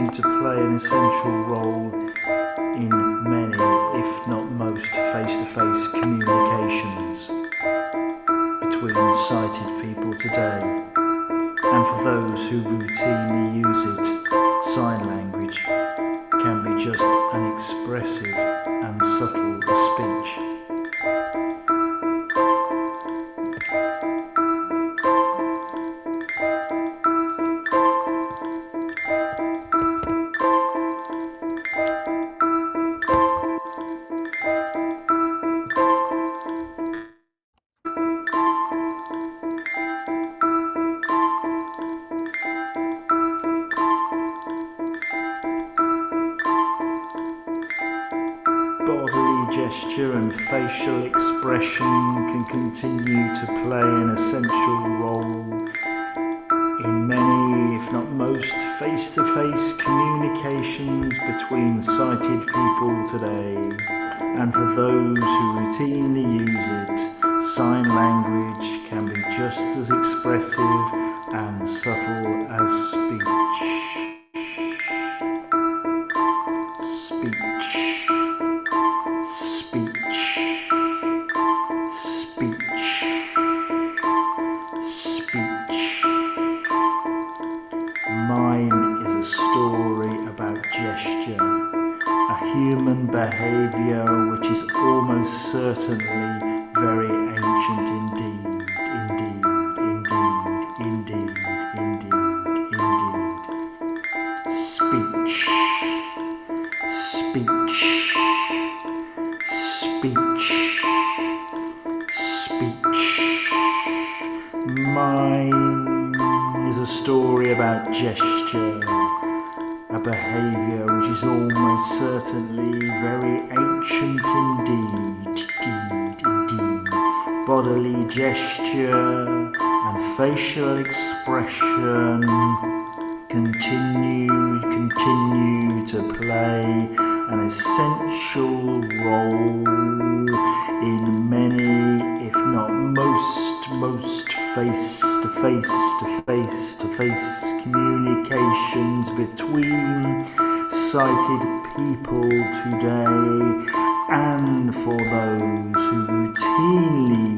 continue to play an essential role in many, if not most, face-to-face communications between sighted people today. And for those who routinely use it, sign language can be just an expressive and subtle speech. Bodily gesture and facial expression can continue to play an essential role in many, if not most, face-to-face communications between sighted people today. And for those who routinely use it, sign language can be just as expressive and subtle as speech. Mine is a story about gesture, a human behaviour which is almost certainly very ancient indeed. Speech. Mine is a story about gesture, a behaviour which is almost certainly very ancient indeed. Bodily gesture and facial expression continue to play an essential role in many, if not most face-to-face communications between sighted people today. And for those who routinely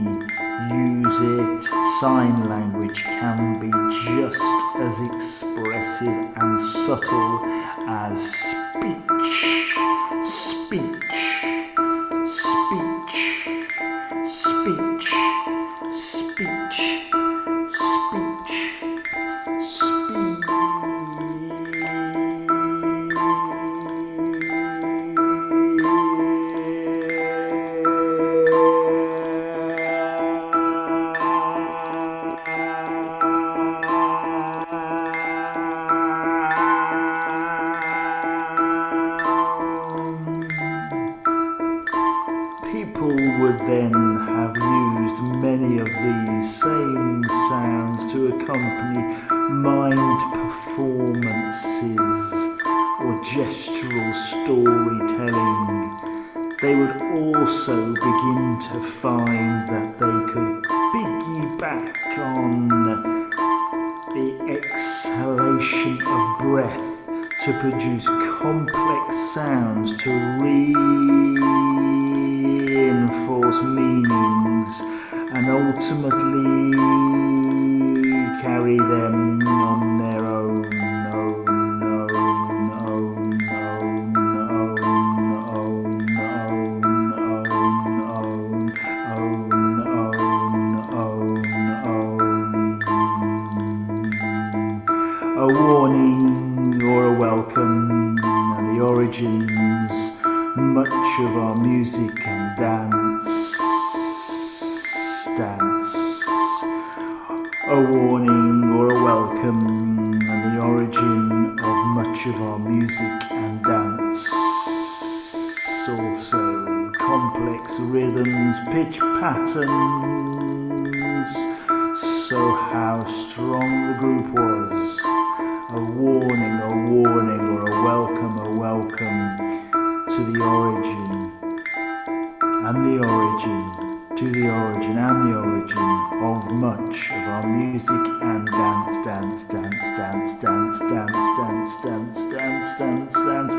use it, sign language can be just as expressive and subtle as speech. People would then have used many of these same sounds to accompany mind performances or gestural storytelling. They would also begin to find that they could piggyback on the exhalation of breath to produce complex sounds to reinforce meanings and ultimately carry them on their own. A warning or a welcome, and the origins, much of our music and dance. A warning or a welcome, and the origin of much of our music and dance. Also, complex rhythms, pitch patterns. So how strong the group was. A warning, or a welcome to the origin, and the origin to the origin and the origin of much of our music and dance, dance, dance, dance, dance, dance, dance, dance, dance, dance, dance.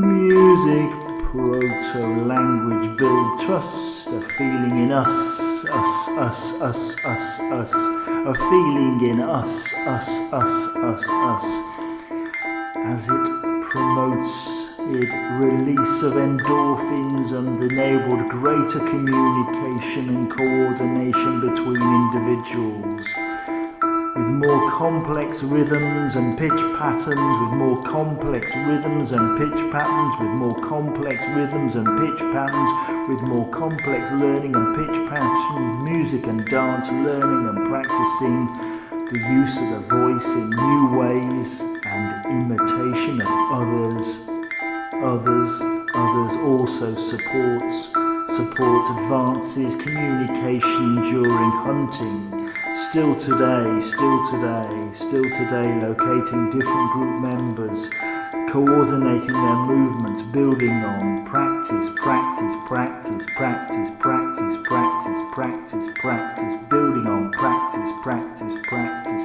Music, proto-language, build trust, a feeling in us, a feeling in us, as it promotes release of endorphins and enabled greater communication and coordination between individuals, with more complex rhythms and pitch patterns, with more complex rhythms and pitch patterns, with more complex rhythms and pitch patterns, with more complex learning and pitch patterns, music and dance, learning and practicing the use of the voice in new ways and imitation of others also supports advances communication during hunting. Still today, locating different group members, coordinating their movements, building on practice, building on practice, building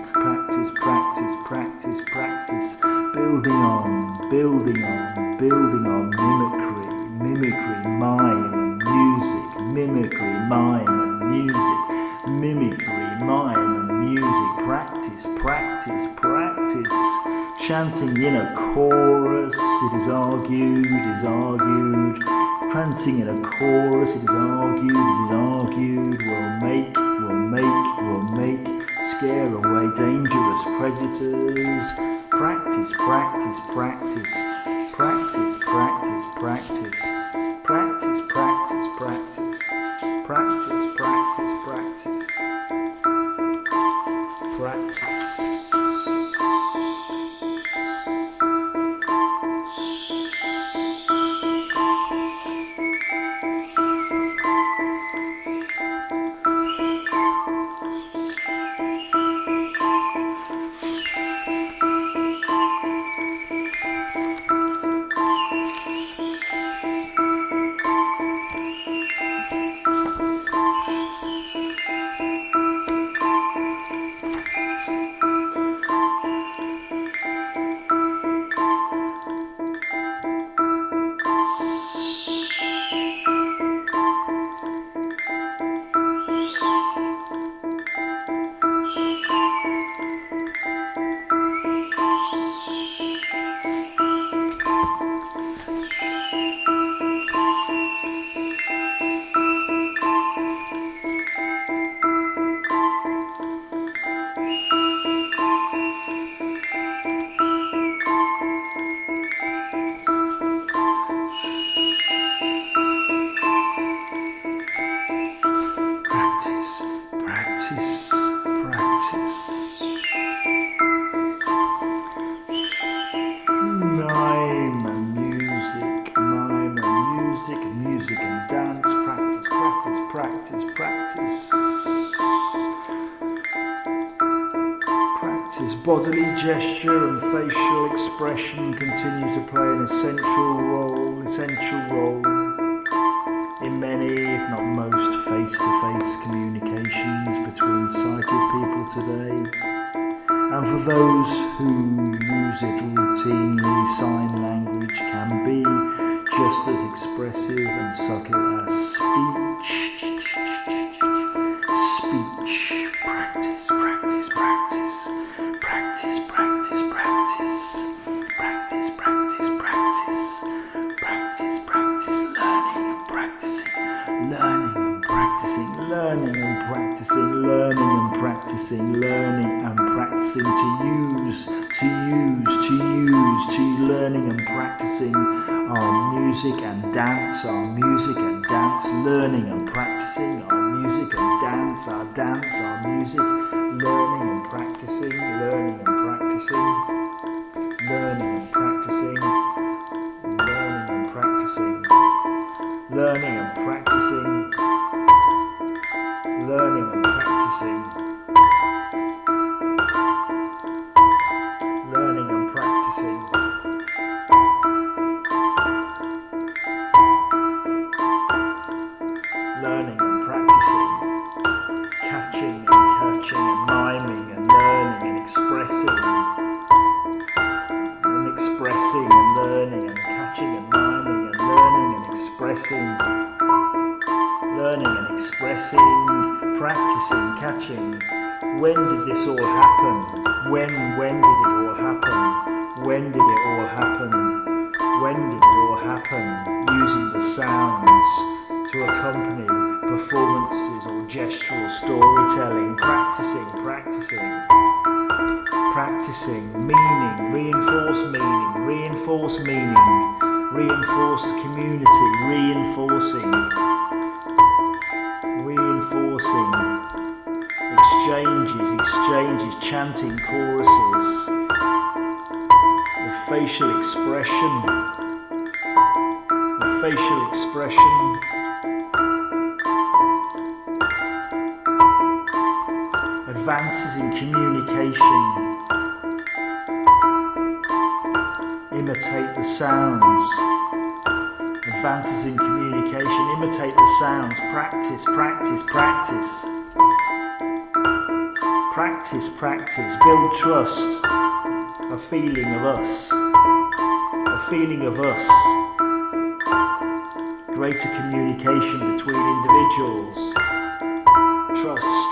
on mimicry, mime and music, mimicry, mime and music, practice, chanting in a chorus, it is argued, prancing in a chorus, it is argued, will make, scare away dangerous predators, practice, music and dance, practice. Bodily gesture and facial expression continue to play an essential role in many, if not most, face-to-face communications between sighted people today. And for those who use it routinely, sign language can be just as expressive and subtle as speech. Practice, learning and practicing to use, learning and practicing our music and dance, learning and practicing our music and dance, our music, learning and practicing, learning and practicing, learning and practicing, learning and practicing, learning and practicing, learning and practicing, learning and practicing. learning and catching and miming and learning and expressing. Learning and expressing, practicing, catching. When did this all happen? When did it all happen? When did it all happen? When did it all happen? Using the sounds to accompany performances or gestural storytelling. Practicing. Practicing, meaning, reinforce community, reinforcing, exchanges, chanting choruses, the facial expression, advances in communication. Imitate the sounds. Advances in communication. Imitate the sounds. Practice. Build trust. A feeling of us. Greater communication between individuals. Trust.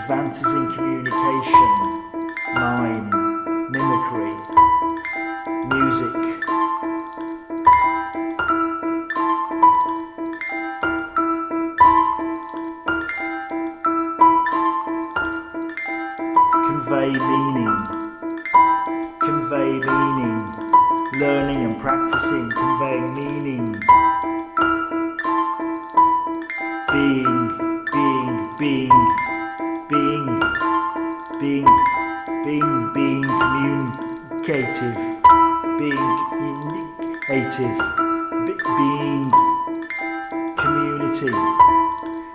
Advances in communication. Mime. Mimicry. Music. Convey meaning. Learning and practicing, conveying meaning. Being communicative.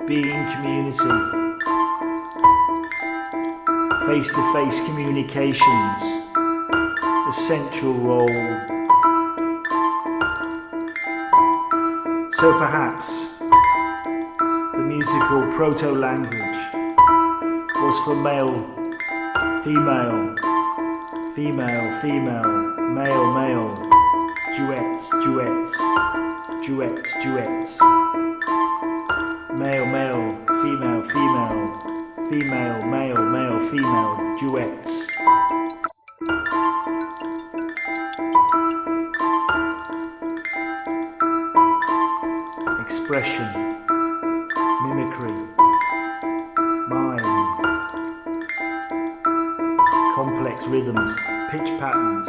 Being community. Face-to-face communications, essential role. So perhaps the musical proto-language was for male, female, male, duets, male, female, duets. Expression, mimicry, mime, complex rhythms, pitch patterns,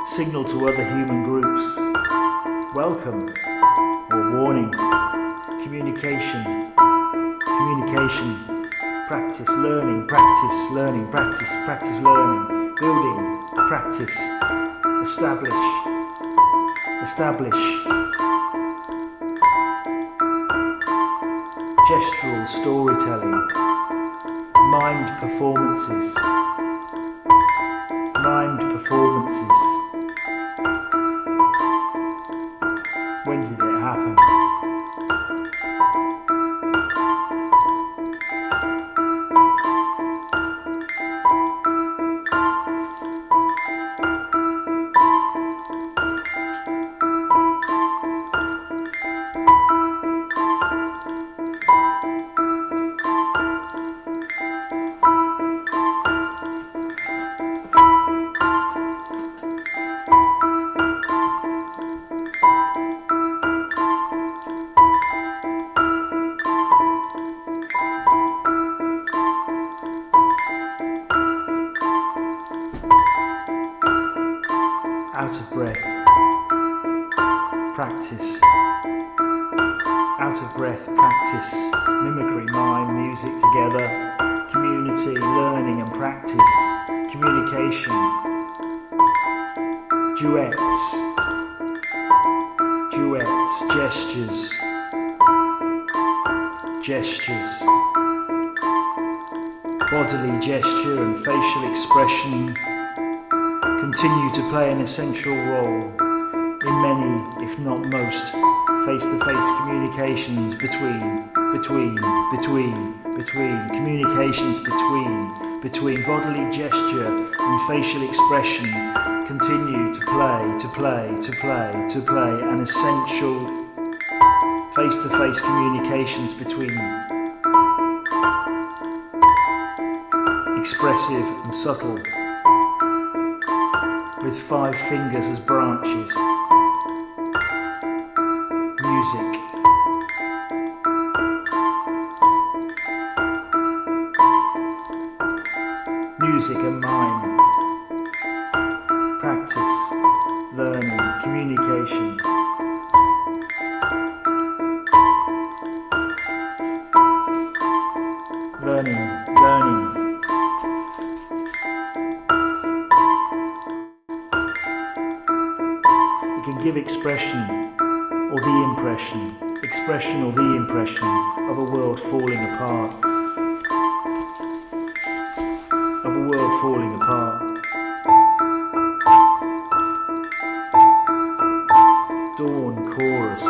signal to other human groups, welcome or warning, communication, practice, learning, learning, building, practice, establish, gestural storytelling, mimed performances. When did it happen? Out of breath, practice. Out of breath, practice. Mimicry, mime, music together. Community, learning and practice. Communication. Duets, gestures. Bodily gesture and facial expression continue to play an essential role in many, if not most, face-to-face communications between between bodily gesture and facial expression continue to play, and essential face-to-face communications between expressive and subtle, with 5 fingers as branches. Music. Music and mime. Practice, learning, communication. Learning. You can give expression or the impression of a world falling apart. Dawn chorus.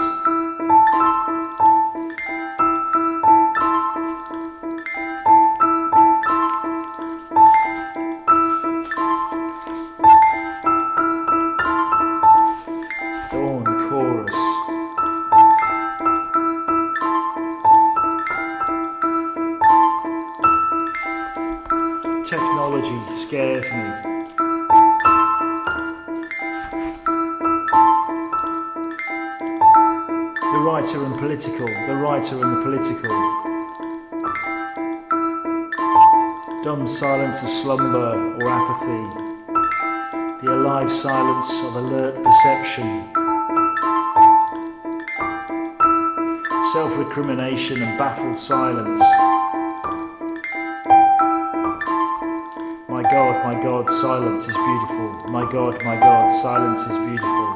Technology scares me. The writer and the political. Dumb silence of slumber or apathy. The alive silence of alert perception. Self-recrimination and baffled silence. My God, silence is beautiful. My God, silence is beautiful.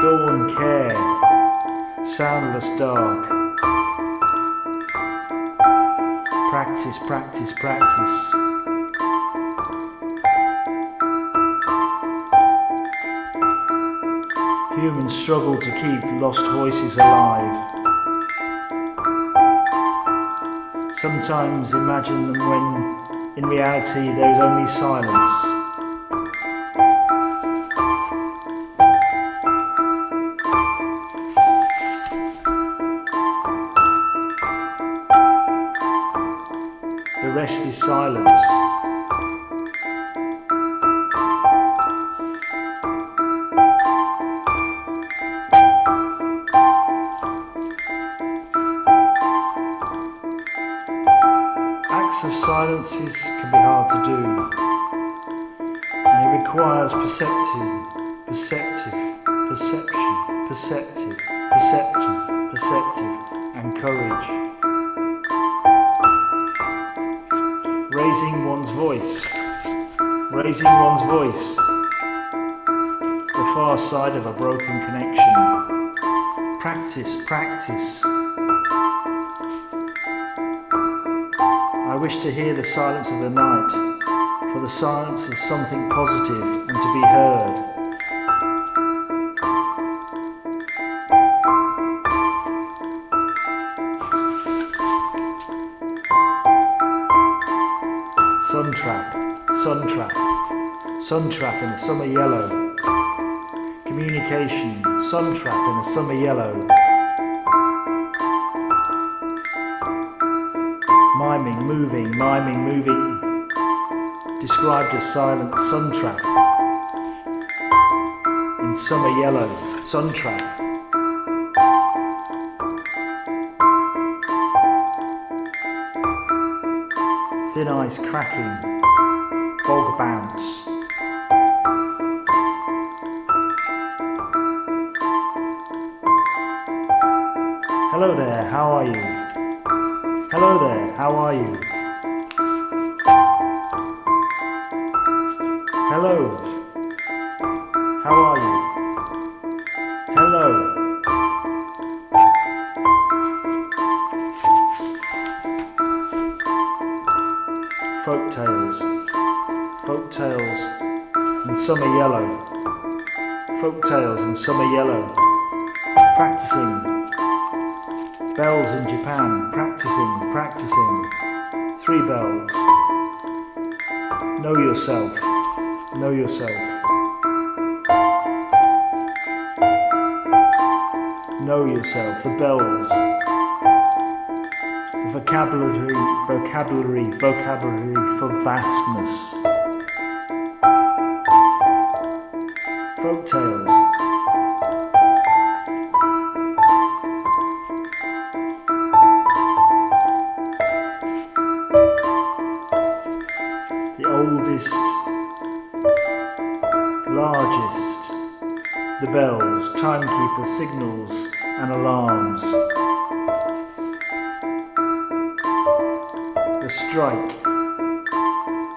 Dawn care, soundless dark. Practice. Humans struggle to keep lost voices alive. Sometimes imagine them when, in reality, there is only silence. The rest is silence. Acts of silences can be hard to do, and it requires perception, and courage. Raising one's voice, the far side of a broken connection. Practice. I wish to hear the silence of the night, for the silence is something positive and to be heard. Sun trap in the summer yellow. Communication, sun trap in the summer yellow. Miming, moving. Described as silent sun trap. In summer yellow, sun trap. Thin ice cracking, bog bounce. Hello there, how are you? Hello there, how are you? Hello, how are you? Hello. Folk tales in summer yellow. folk tales in summer yellow, practicing. Bells in Japan, practicing. 3 bells. Know yourself. Know yourself, the bells. The vocabulary for vastness. Folk tales. The oldest, largest, the bells, timekeepers, signals and alarms.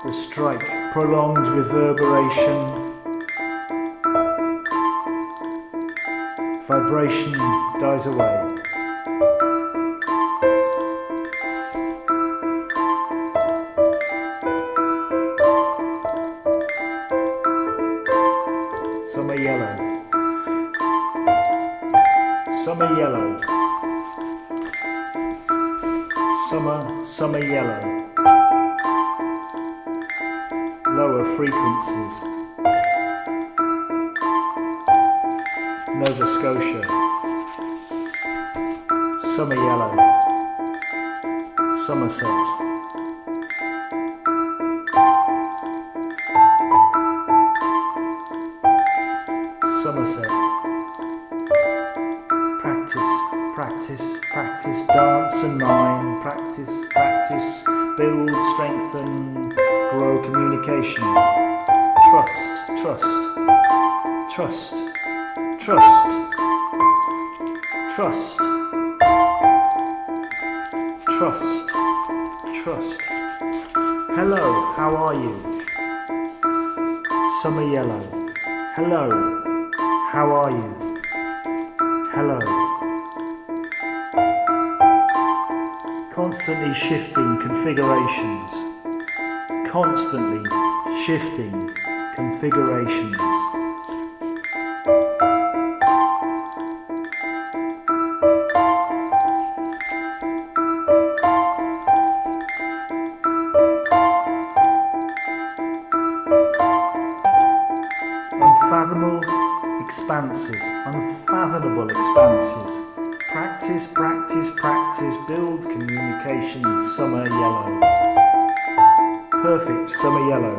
The strike, prolonged reverberation, vibration dies away. Summer yellow. Summer yellow. Summer yellow. Lower frequencies. Nova Scotia. Summer yellow. Somerset. Somerset. Practice, dance and mime, practice, build, strengthen, grow communication, trust, Hello, how are you? Summer yellow. Hello, how are you? Hello. Constantly shifting configurations. Unfathomable expanses. Practice, build communication, summer yellow. Perfect, summer yellow.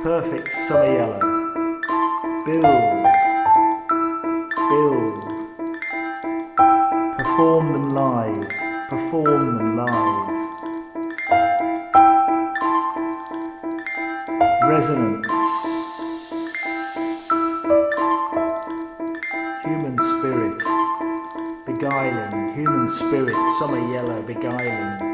Perfect, summer yellow. Build. Perform them live. Resonance. Human spirit, summer yellow, beguiling.